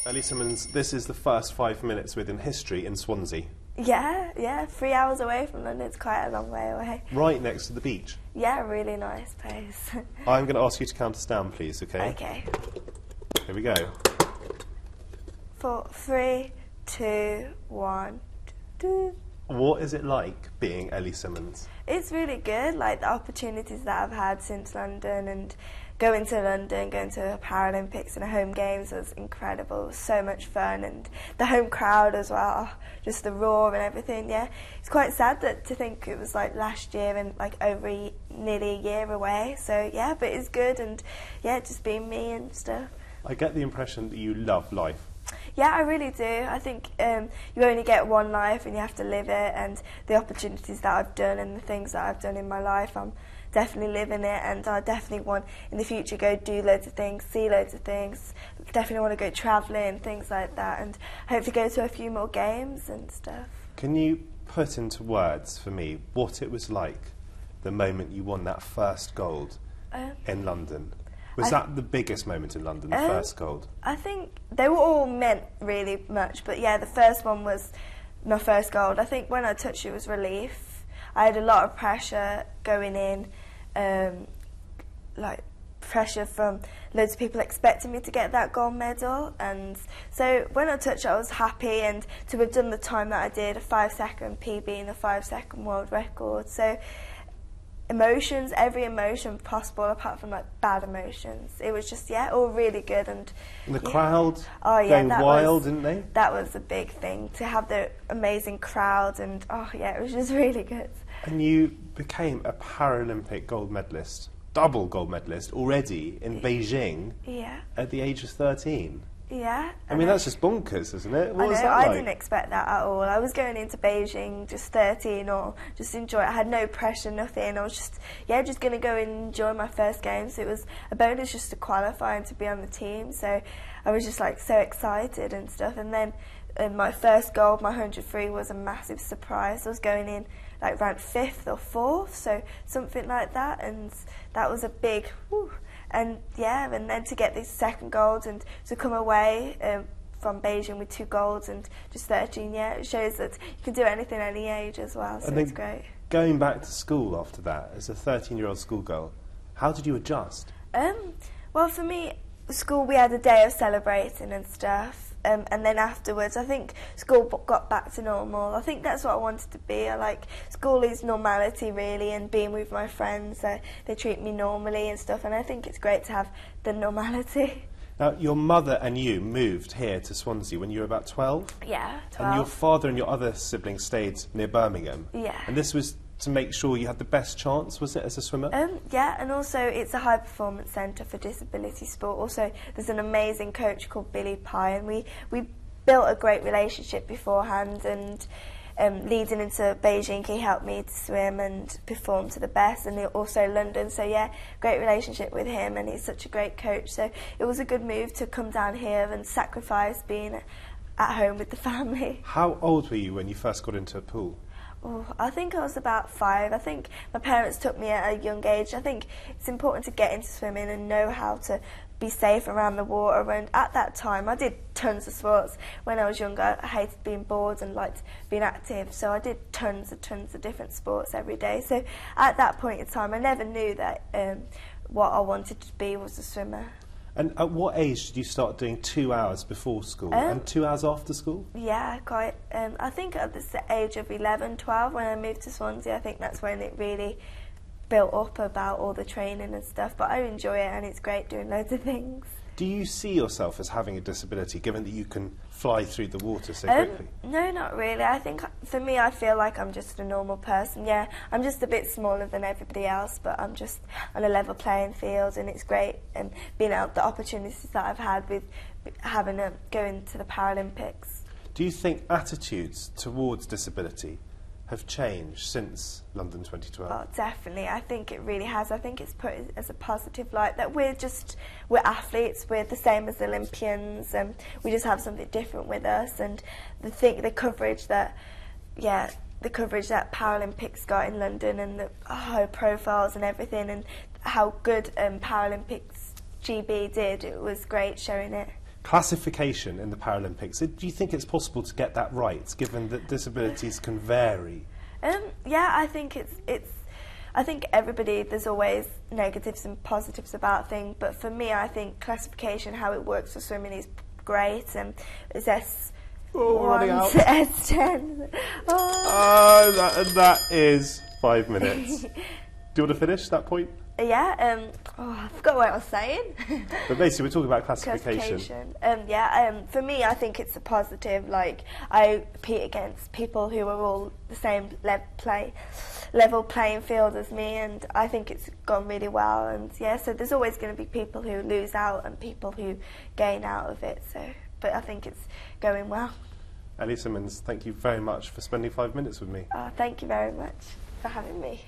Ellie Simmonds, this is the first 5 minutes within history in Swansea. Yeah, 3 hours away from London. It's quite a long way away. Right next to the beach. Yeah, really nice place. I'm going to ask you to count us down, please, okay? Okay. Here we go. 4, 3, 2, 1, 2. What is it like being Ellie Simmonds? It's really good, like the opportunities that I've had since London and going to London, going to the Paralympics and the home games was incredible. It was so much fun, and the home crowd as well, just the roar and everything, yeah. It's quite sad to think it was like last year and like nearly a year away, so yeah, but it's good, and yeah, just being me and stuff. I get the impression that you love life. Yeah, I really do. I think you only get one life and you have to live it, and the opportunities that I've done and the things that I've done in my life, I'm definitely living it, and I definitely want in the future go do loads of things, see loads of things, definitely want to go travelling, things like that, and hopefully go to a few more games and stuff. Can you put into words for me what it was like the moment you won that first gold in London? Was that the biggest moment in London, the first gold? I think they were all meant really much, but yeah, the first one was my first gold. I think when I touched it was relief. I had a lot of pressure going in, like pressure from loads of people expecting me to get that gold medal, and so when I touched it I was happy, and to have done the time that I did, a 5-second PB and a 5-second world record, so emotions, every emotion possible apart from like bad emotions. It was just, yeah, all really good. And the crowd going wild, didn't they? That was a big thing, to have the amazing crowd, and oh yeah, it was just really good. And you became a Paralympic gold medalist, double gold medalist already in Beijing at the age of 13. Yeah. I mean, that's just bonkers, isn't it? What was that like? I didn't expect that at all. I was going into Beijing just 13 or just enjoy it. I had no pressure, nothing. I was just going to go and enjoy my first game. So it was a bonus just to qualify and to be on the team. So I was just like so excited and stuff. And then my first gold, my 100 free, was a massive surprise. I was going in like ranked 5th or 4th, so something like that. And that was a big whew. And yeah, and then to get this second gold and to come away from Beijing with 2 golds and just 13, yeah, it shows that you can do anything at any age as well, so it's great. Going back to school after that, as a 13-year-old schoolgirl, how did you adjust? Well, for me, school, we had a day of celebrating and stuff. And then afterwards, I think school got back to normal. I think that's what I wanted to be. I like school is normality really, and being with my friends, they treat me normally and stuff, and I think it's great to have the normality. Now, your mother and you moved here to Swansea when you were about 12? Yeah, 12. And your father and your other siblings stayed near Birmingham? Yeah. And this was to make sure you had the best chance, was it, as a swimmer? Yeah, and also it's a high-performance centre for disability sport. Also, there's an amazing coach called Billy Pye, and we built a great relationship beforehand, and leading into Beijing, he helped me to swim and perform to the best, and also London, so yeah, great relationship with him, and he's such a great coach, so it was a good move to come down here and sacrifice being at home with the family. How old were you when you first got into a pool? Oh, I think I was about 5. I think my parents took me at a young age. I think it's important to get into swimming and know how to be safe around the water, and at that time I did tons of sports. When I was younger, I hated being bored and liked being active, so I did tons of different sports every day. So at that point in time I never knew that what I wanted to be was a swimmer. And at what age did you start doing 2 hours before school and 2 hours after school? Yeah, quite. I think at the age of 11, 12, when I moved to Swansea, I think that's when it really built up about all the training and stuff. But I enjoy it, and it's great doing loads of things. Do you see yourself as having a disability, given that you can fly through the water so quickly? No, not really. I think, for me, I feel like I'm just a normal person. Yeah, I'm just a bit smaller than everybody else, but I'm just on a level playing field, and it's great, and being out the opportunities that I've had with going to the Paralympics. Do you think attitudes towards disability have changed since London 2012? Oh, definitely. I think it really has. I think it's put as a positive light that we're athletes, we're the same as Olympians, and we just have something different with us. And the coverage that Paralympics got in London, and the high profiles and everything, and how good Paralympics GB did, it was great showing it. Classification in the Paralympics, do you think it's possible to get that right, given that disabilities can vary? Yeah, I think I think everybody, there's always negatives and positives about things, but for me, I think classification, how it works for swimming is great, and it's S1 to S10. That is 5 minutes. Do you want to finish that point? Yeah, I forgot what I was saying. But basically, we're talking about classification. For me, I think it's a positive. Like, I compete against people who are all the same level playing field as me, and I think it's gone really well. And yeah, so there's always going to be people who lose out and people who gain out of it. So, but I think it's going well. Ellie Simmonds, thank you very much for spending 5 minutes with me. Thank you very much for having me.